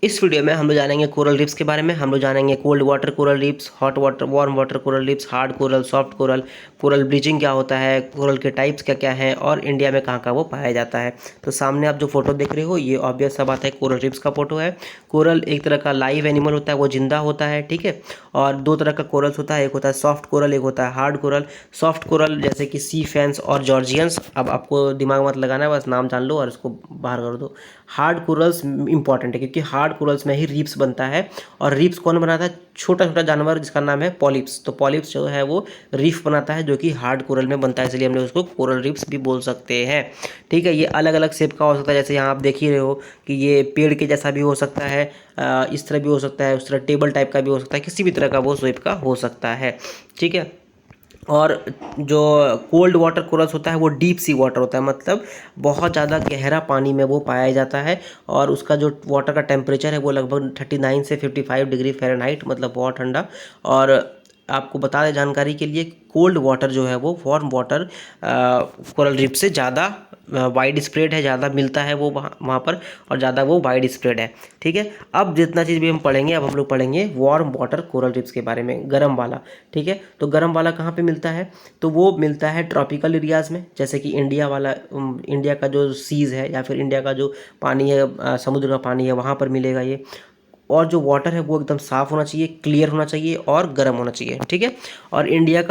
इस वीडियो में हम लोग जानेंगे कोरल रीफ्स के बारे में। हम लोग जानेंगे cold water coral reefs, hot water warm water coral reefs, hard coral, soft coral, coral bleaching क्या होता है, कोरल के टाइप्स क्या क्या हैं और इंडिया में कहाँ कहाँ वो पाया जाता है। तो सामने आप जो फोटो देख रहे हो ये ऑब्वियस सा बात है कोरल रीफ्स का फोटो है। कोरल एक तरह का लाइव एनिमल होता है, वो जिंदा होता है, ठीक है। और दो तरह का कोरल्स होता है, एक होता है सॉफ्ट कोरल, एक होता है हार्ड कोरल। सॉफ्ट कोरल जैसे कि सी फैंस और जॉर्जियंस, अब आपको दिमाग मत लगाना है, बस नाम जान लो और इसको बाहर कर दो। हार्ड कोरल्स इंपॉर्टेंट है क्योंकि हार्ड कोरल्स में ही रीफ्स बनता है। और रीफ्स कौन बनाता है? छोटा छोटा जानवर जिसका नाम है पॉलिप्स। तो पॉलिप्स जो है वो रीफ बनाता है जो कि हार्ड कोरल में बनता है, इसलिए हम लोग उसको कोरल रीफ्स भी बोल सकते हैं, ठीक है। ये अलग अलग शेप का हो सकता है, जैसे यहाँ आप देख ही रहे हो कि ये पेड़ के जैसा भी हो सकता है, इस तरह भी हो सकता है, उस तरह टेबल टाइप का भी हो सकता है, किसी भी तरह का वो शेप का हो सकता है, ठीक है। और जो कोल्ड वाटर कोरल्स होता है वो डीप सी वाटर होता है, मतलब बहुत ज़्यादा गहरा पानी में वो पाया जाता है। और उसका जो वाटर का टेम्परेचर है वो लगभग 39 से 55 डिग्री फ़ारेनहाइट, मतलब बहुत ठंडा। और आपको बता दें जानकारी के लिए, कोल्ड वाटर जो है वो वार्म वाटर कोरल रीफ से ज़्यादा वाइड स्प्रेड है, ज़्यादा मिलता है वो वहाँ पर, और ज़्यादा वो वाइड स्प्रेड है, ठीक है। अब जितना चीज़ भी हम पढ़ेंगे, अब हम लोग पढ़ेंगे वार्म वाटर कोरल रीफ्स के बारे में, गर्म वाला, ठीक है। तो गर्म वाला कहाँ पे मिलता है? तो वो मिलता है ट्रॉपिकल एरियाज़ में, जैसे कि इंडिया वाला, इंडिया का जो सीज़ है या फिर इंडिया का जो पानी है, समुद्र का पानी है, वहाँ पर मिलेगा ये। और जो वाटर है वो एकदम साफ़ होना चाहिए, क्लियर होना चाहिए और गर्म होना चाहिए, ठीक है। और इंडिया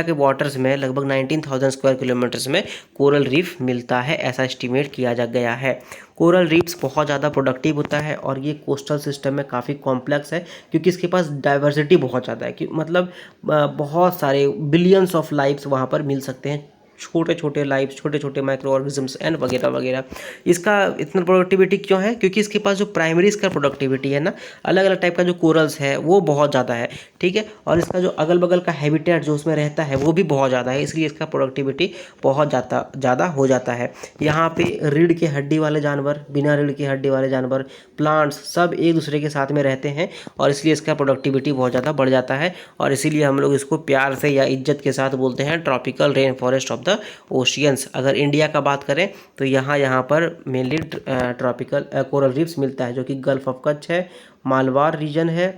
के वाटर्स में लगभग 19,000 स्क्वायर किलोमीटर्स में कोरल रीफ मिलता है, ऐसा एस्टिमेट किया जा गया है। कोरल रीफ्स बहुत ज़्यादा प्रोडक्टिव होता है और ये कोस्टल सिस्टम में काफ़ी कॉम्प्लेक्स है क्योंकि इसके पास डाइवर्सिटी बहुत ज़्यादा है, कि मतलब बहुत सारे बिलियंस ऑफ लाइफ्स वहाँ पर मिल सकते हैं, छोटे छोटे लाइफ, छोटे छोटे माइक्रो ऑर्गेनिजम्स एंड वगैरह वगैरह। इसका इतना प्रोडक्टिविटी क्यों है? क्योंकि इसके पास जो प्राइमरी इसका प्रोडक्टिविटी है ना, अलग अलग टाइप का जो कोरल्स है वो बहुत ज़्यादा है, ठीक है। और इसका जो अगल बगल का हैबिटेट जो उसमें रहता है वो भी बहुत ज़्यादा है, इसलिए इसका प्रोडक्टिविटी बहुत ज़्यादा ज़्यादा हो जाता है। यहाँ पे रीढ़ की हड्डी वाले जानवर, बिना रीढ़ की हड्डी वाले जानवर, प्लांट्स, सब एक दूसरे के साथ में रहते हैं और इसलिए इसका प्रोडक्टिविटी बहुत ज़्यादा बढ़ जाता है। और इसीलिए हम लोग इसको प्यार से या इज्जत के साथ बोलते हैं tropical rain forest of the oceans. अगर इंडिया का बात करें तो यहाँ पर मेनली ट्रॉपिकल कोरल रीफ्स मिलता है, जो कि गल्फ ऑफ कच्छ है, मालवार रीजन है,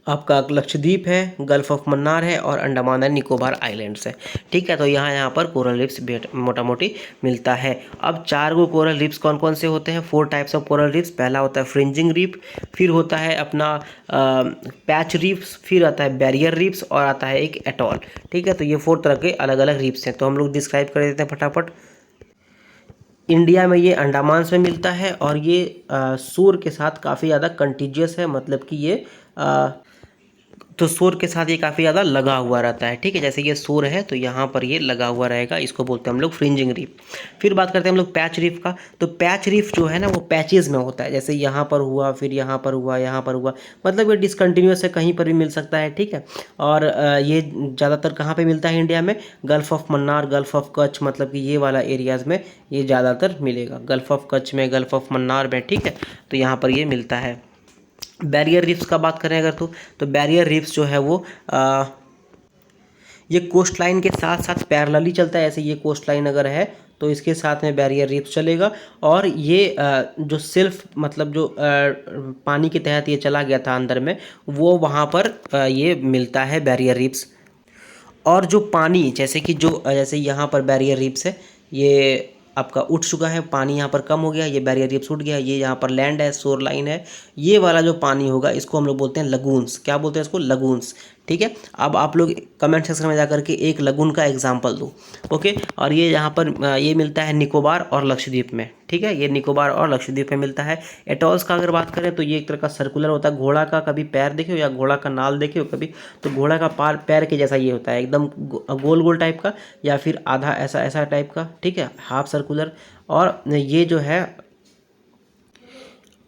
आपका लक्षद्वीप है, गल्फ ऑफ मन्नार है और अंडमान एंड निकोबार आइलैंड्स है, ठीक है। तो यहाँ पर कोरल रीफ्स मोटा मोटी मिलता है। अब 4 गो कोरल रीफ्स कौन कौन से होते हैं? 4 टाइप्स ऑफ कोरल रीफ्स। पहला होता है फ्रिंजिंग रीफ, फिर होता है अपना पैच रीफ्स, फिर आता है बैरियर रीफ्स और आता है एक एटॉल, ठीक है। तो ये 4 तरह के अलग अलग रीफ्स हैं। तो हम लोग डिस्क्राइब कर देते हैं फटाफट। इंडिया में ये अंडमान में मिलता है और ये सूर के साथ काफ़ी ज़्यादा कंटीजियस है, मतलब कि ये तो शोर के साथ ये काफ़ी ज़्यादा लगा हुआ रहता है, ठीक है। जैसे ये शोर है तो यहाँ पर ये लगा हुआ रहेगा, इसको बोलते हैं हम लोग फ्रिंजिंग रीफ। फिर बात करते हैं हम लोग पैच रीफ का। तो पैच रीफ जो है ना वो पैचेज में होता है, जैसे यहाँ पर हुआ, फिर यहाँ पर हुआ, यहाँ पर हुआ, मतलब ये डिसकंटिन्यूस है, कहीं पर भी मिल सकता है, ठीक है। और ये ज़्यादातर कहाँ पर मिलता है इंडिया में? Gulf of Mannar, gulf of Kutch, मतलब कि ये वाला एरियाज़ में ये ज़्यादातर मिलेगा, गल्फ़ ऑफ कच्छ में, गल्फ़ ऑफ मन्नार में, ठीक है। तो यहाँ पर ये मिलता है। बैरियर रीफ्स का बात करें अगर तो बैरियर रीफ्स जो है वो ये कोस्ट लाइन के साथ साथ पैरेलली चलता है। ऐसे ये कोस्ट लाइन अगर है तो इसके साथ में बैरियर रीफ चलेगा। और ये जो सिर्फ मतलब जो पानी के तहत ये चला गया था अंदर में, वो वहाँ पर ये मिलता है बैरियर रीफ्स। और जो पानी, जैसे कि जो जैसे यहाँ पर बैरियर रीफ्स है, ये आपका उठ चुका है, पानी यहाँ पर कम हो गया, ये बैरियर रीफ्स उठ गया, ये यहाँ पर लैंड है, शोर लाइन है, ये वाला जो पानी होगा इसको हम लोग बोलते हैं लगून्स। क्या बोलते हैं इसको? लगून्स, ठीक है। अब आप लोग कमेंट सेक्शन में जाकर के एक लगून का एग्जाम्पल दो, ओके। और ये यहाँ पर ये मिलता है निकोबार और लक्षद्वीप में, ठीक है। ये निकोबार और लक्षद्वीप में मिलता है। एटॉल्स का अगर बात करें तो ये एक तरह का सर्कुलर होता है, घोड़ा का कभी पैर देखे हो या घोड़ा का नाल देखे हो कभी, तो घोड़ा का पैर के जैसा ये होता है, एकदम गोल गोल टाइप का या फिर आधा ऐसा ऐसा टाइप का, ठीक है, हाफ सर्कुलर। और ये जो है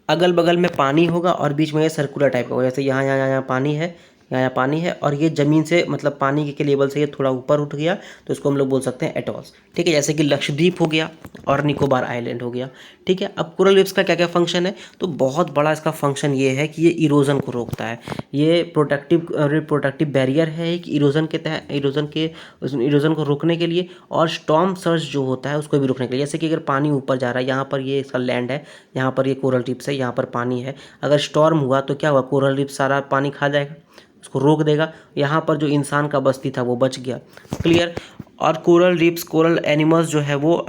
अगल बगल में पानी होगा और बीच में ये सर्कुलर टाइप का होगा, जैसे यहाँ यहाँ यहाँ पानी है, यहाँ पानी है और ये ज़मीन से मतलब पानी के लेवल से ये थोड़ा ऊपर उठ गया, तो इसको हम लोग बोल सकते हैं एटॉल्स। ठीक है, जैसे कि लक्षद्वीप हो गया और निकोबार आइलैंड हो गया। ठीक है, अब कोरल रीफ्स का क्या क्या फंक्शन है, तो बहुत बड़ा इसका फंक्शन ये है कि ये इरोजन को रोकता है। ये प्रोटेक्टिव बैरियर है एक इरोजन के तहत, इरोजन को रोकने के लिए, और स्टॉर्म सर्ज जो होता है उसको भी रोकने के लिए। जैसे कि अगर पानी ऊपर जा रहा है, यहाँ पर ये इसका लैंड है, यहाँ पर ये कोरल रीफ्स है, यहाँ पर पानी है, अगर स्टॉर्म हुआ तो क्या हुआ, कोरल रीफ सारा पानी खा जाएगा, उसको रोक देगा। यहाँ पर जो इंसान का बस्ती था वो बच गया। क्लियर। और कोरल रीफ्स, कोरल एनिमल्स जो है वो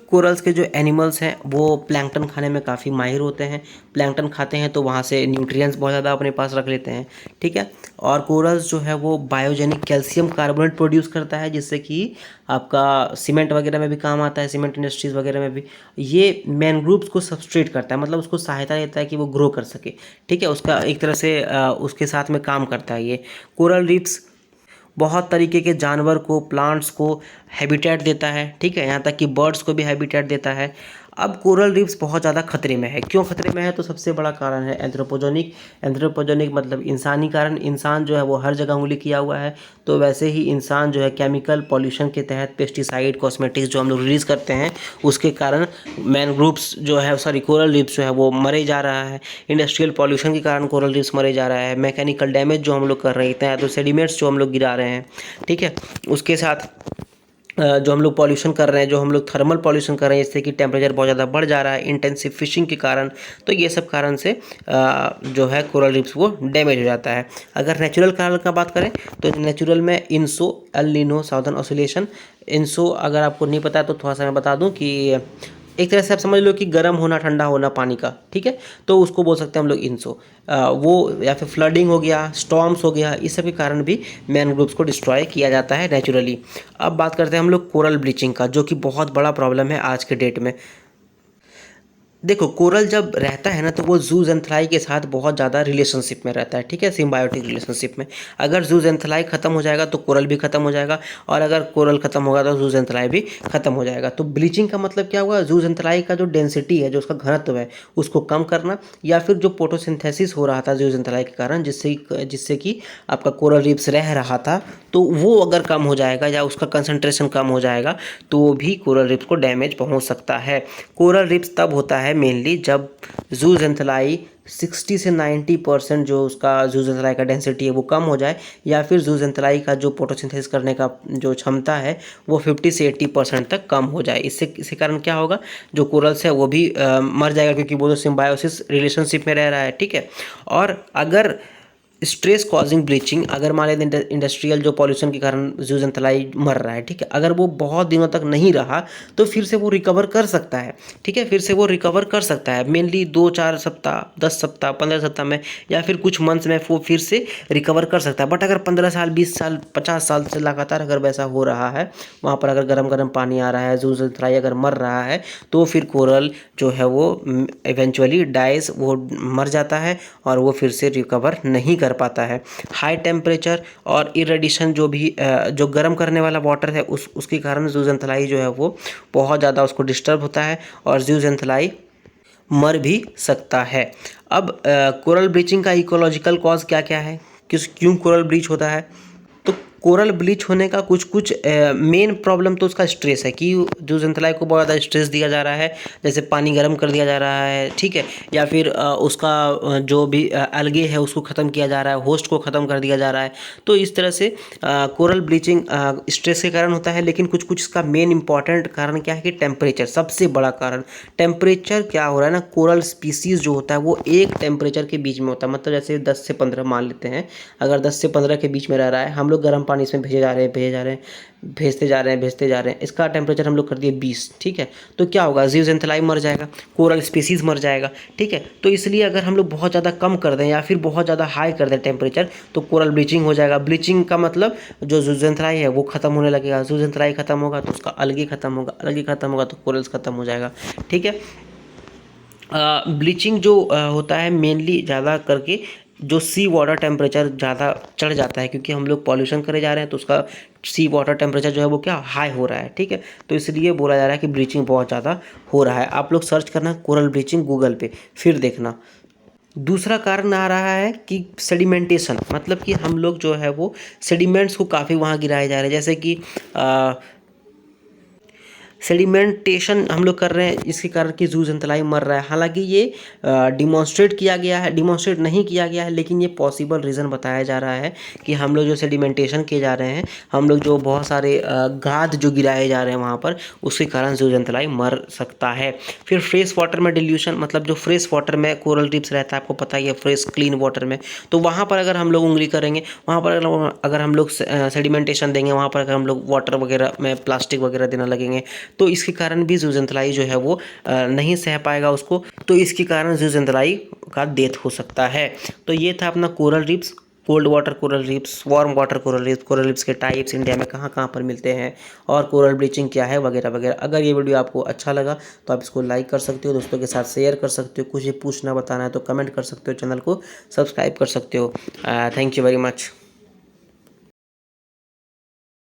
कोरल्स के जो एनिमल्स हैं वो प्लैंकटन खाने में काफ़ी माहिर होते हैं। प्लैंकटन खाते हैं तो वहाँ से न्यूट्रिएंट्स बहुत ज़्यादा अपने पास रख लेते हैं। ठीक है, और कोरल्स जो है वो बायोजेनिक कैल्शियम कार्बोनेट प्रोड्यूस करता है, जिससे कि आपका सीमेंट वगैरह में भी काम आता है, सीमेंट इंडस्ट्रीज़ वगैरह में भी। ये मैनग्रोव्स को सब्सट्रेट करता है, मतलब उसको सहायता देता है कि वो ग्रो कर सके। ठीक है, उसका एक तरह से उसके साथ में काम करता है ये कोरल रीफ्स। बहुत तरीके के जानवर को, प्लांट्स को हैबिटेट देता है। ठीक है, यहाँ तक कि बर्ड्स को भी हैबिटेट देता है। अब कोरल रीफ्स बहुत ज़्यादा खतरे में है। क्यों खतरे में है, तो सबसे बड़ा कारण है एंथ्रोपोजेनिक मतलब इंसानी कारण। इंसान जो है वो हर जगह उंगली किया हुआ है, तो वैसे ही इंसान जो है केमिकल पॉल्यूशन के तहत पेस्टिसाइड, कॉस्मेटिक्स जो हम लोग रिलीज़ करते हैं, उसके कारण मैनग्रोव्स जो है, कोरल रीफ्स जो है वो मरे जा रहा है। इंडस्ट्रियल पॉल्यूशन के कारण कोरल रीफ्स मरे जा रहा है। मैकेनिकल डैमेज जो हम लोग कर रहे हैं, तो सेडिमेंट्स जो हम लोग गिरा रहे हैं, ठीक है, उसके साथ जो हम लोग पॉल्यूशन कर रहे हैं, जो हम लोग थर्मल पॉल्यूशन कर रहे हैं, इससे कि टेम्परेचर बहुत ज़्यादा बढ़ जा रहा है इंटेंसिव फिशिंग के कारण, तो ये सब कारण से जो है कोरल रीफ्स वो डैमेज हो जाता है। अगर नेचुरल कारण का बात करें तो नेचुरल में इंसो, एल नीनो, साउदर्न ऑसिलेशन। इंसो अगर आपको नहीं पता है तो थोड़ा सा मैं बता दूं कि एक तरह से आप समझ लो कि गर्म होना, ठंडा होना पानी का। ठीक है, तो उसको बोल सकते हैं हम लोग इंसो। वो या फिर फ्लडिंग हो गया, स्टॉर्म्स हो गया, इस सब के कारण भी मैनग्रोव्स को डिस्ट्रॉय किया जाता है नेचुरली। अब बात करते हैं हम लोग कोरल ब्लीचिंग का, जो कि बहुत बड़ा प्रॉब्लम है आज के डेट में। देखो, कोरल जब रहता है ना तो वो जूजेंथलाई के साथ बहुत ज़्यादा रिलेशनशिप में रहता है। ठीक है, सिम्बायोटिक रिलेशनशिप में। अगर जूजेंथलाई खत्म हो जाएगा तो कोरल भी खत्म हो जाएगा, और अगर कोरल खत्म होगा तो जूजेंथलाई भी खत्म हो जाएगा। तो ब्लीचिंग का मतलब क्या हुआ, जूजेंथलाई का जो डेंसिटी है, जो उसका घनत्व है, उसको कम करना, या फिर जो फोटोसिंथेसिस हो रहा था जूजेंथलाई के कारण, जिससे कि आपका कोरल रीफ्स रह रहा था, तो वो अगर कम हो जाएगा या उसका कंसंट्रेशन कम हो जाएगा तो वो भी कोरल रीफ्स को डैमेज पहुंच सकता है। कोरल रीफ्स तब होता है मेनली जब जूजेंथलाई 60 से 90% जो उसका जूजेंथलाई का डेंसिटी है वो कम हो जाए, या फिर जूजेंथलाई का जो फोटोसिंथेसिस करने का जो क्षमता है वो 50 से 80% तक कम हो जाए। इसके कारण क्या होगा, जो कोरल्स है वो भी मर जाएगा, क्योंकि वो तो सिम्बायोसिस रिलेशनशिप में रह रहा है। ठीक है, और अगर स्ट्रेस कॉजिंग ब्लीचिंग, अगर मान लेते इंडस्ट्रियल जो पॉल्यूशन के कारण जूजेंथलाई मर रहा है, ठीक है, अगर वो बहुत दिनों तक नहीं रहा तो फिर से वो रिकवर कर सकता है। ठीक है, फिर से वो रिकवर कर सकता है, मेनली 2-4 सप्ताह, 10 सप्ताह, 15 सप्ताह में, या फिर कुछ मंथ्स में वो फिर से रिकवर कर सकता है। बट अगर 15 साल, 20 साल, 50 साल से लगातार अगर वैसा हो रहा है, वहाँ पर अगर गर्म गर्म पानी आ रहा है, जूजेंथलाई अगर मर रहा है, तो फिर कोरल जो है वो इवेंचुअली डाइज, वो मर जाता है और वो फिर से रिकवर नहीं कर पाता है। हाई टेम्परेचर और इरेडिएशन जो गर्म करने वाला वाटर है, उसके कारण जूजेंथलाई जो है वो बहुत ज़्यादा उसको डिस्टर्ब होता है और जूजेंथलाई मर भी सकता है। अब कोरल ब्लीचिंग का इकोलॉजिकल कॉज क्या क्या है, क्यों कोरल ब्लीच होता है, तो कोरल ब्लीच होने का कुछ मेन प्रॉब्लम तो उसका स्ट्रेस है, कि जूजेंथलाई को बहुत ज़्यादा स्ट्रेस दिया जा रहा है, जैसे पानी गर्म कर दिया जा रहा है। ठीक है, या फिर उसका जो भी अलगे है उसको ख़त्म किया जा रहा है, होस्ट को ख़त्म कर दिया जा रहा है। तो इस तरह से कोरल ब्लीचिंग स्ट्रेस के कारण होता है। लेकिन कुछ इसका मेन इंपॉर्टेंट कारण क्या है कि टेम्परेचर, सबसे बड़ा कारण टेम्परेचर। क्या हो रहा है ना, कोरल स्पीसीज़ जो होता है वो एक टेम्परेचर के बीच में होता है, मतलब जैसे 10 से 15 मान लेते हैं, अगर 10 से 15 के बीच में रह रहा है, हम लोग गर्म पानी इसमें भेजते जा रहे हैं, इसका टेम्परेचर हम लोग कर दिए 20। ठीक है, तो क्या होगा, जूजेंथलाई मर जाएगा, कोरल स्पीसीज़ मर जाएगा। ठीक है, तो इसलिए अगर हम लोग बहुत ज़्यादा कम कर दें या फिर बहुत ज़्यादा हाई कर दें टेम्परेचर, तो कोरल ब्लीचिंग हो जाएगा। ब्लीचिंग का मतलब जो जूजेंथलाई है वो ख़त्म होने लगेगा, जूजेंथलाई ख़त्म होगा तो उसका अलगे ख़त्म होगा, अलगे ख़त्म होगा तो कोरल्स ख़त्म हो जाएगा। ठीक है, ब्लीचिंग जो होता है मेनली ज़्यादा करके जो सी वाटर टेम्परेचर ज़्यादा चढ़ जाता है, क्योंकि हम लोग पॉल्यूशन करे जा रहे हैं, तो उसका सी वाटर टेम्परेचर जो है वो क्या हाई हो रहा है। ठीक है, तो इसलिए बोला जा रहा है कि ब्लीचिंग बहुत ज़्यादा हो रहा है। आप लोग सर्च करना कोरल ब्लीचिंग गूगल पे, फिर देखना। दूसरा कारण आ रहा है कि सेडिमेंटेशन, मतलब कि हम लोग जो है वो सेडिमेंट्स को काफ़ी वहाँ गिराए जा रहे हैं, जैसे कि सेडिमेंटेशन हम लोग कर रहे हैं, इसके कारण कि जू जंतुलाई मर रहा है। हालांकि ये डिमॉन्स्ट्रेट किया गया है, डिमॉन्स्ट्रेट नहीं किया गया है, लेकिन ये पॉसिबल रीज़न बताया जा रहा है कि हम लोग जो सेडिमेंटेशन किए जा रहे हैं, हम लोग जो बहुत सारे गाद जो गिराए जा रहे हैं वहाँ पर, उसके कारण जू जंतुलाई मर सकता है। फिर फ्रेश वाटर में डिल्यूशन, मतलब जो फ्रेश वाटर में कोरल रीफ्स रहता है, आपको पता ही है, फ्रेश क्लीन वाटर में, तो वहाँ पर अगर हम लोग उंगली करेंगे, वहाँ पर अगर हम लोग सेडिमेंटेशन देंगे, वहाँ पर अगर हम लोग वाटर वगैरह में प्लास्टिक वगैरह देना लगेंगे, तो इसके कारण भी जूजंतलाई जो है वो नहीं सह पाएगा उसको, तो इसके कारण जूजंतलाई का डेथ हो सकता है। तो ये था अपना coral reefs, cold water coral reefs, warm water coral reefs के टाइप्स, इंडिया में कहाँ कहाँ पर मिलते हैं, और कोरल ब्लीचिंग क्या है, वगैरह वगैरह। अगर ये वीडियो आपको अच्छा लगा तो आप इसको लाइक कर सकते हो, दोस्तों के साथ शेयर कर सकते हो, कुछ पूछना बताना है तो कमेंट कर सकते हो, चैनल को सब्सक्राइब कर सकते हो। Thank you very much.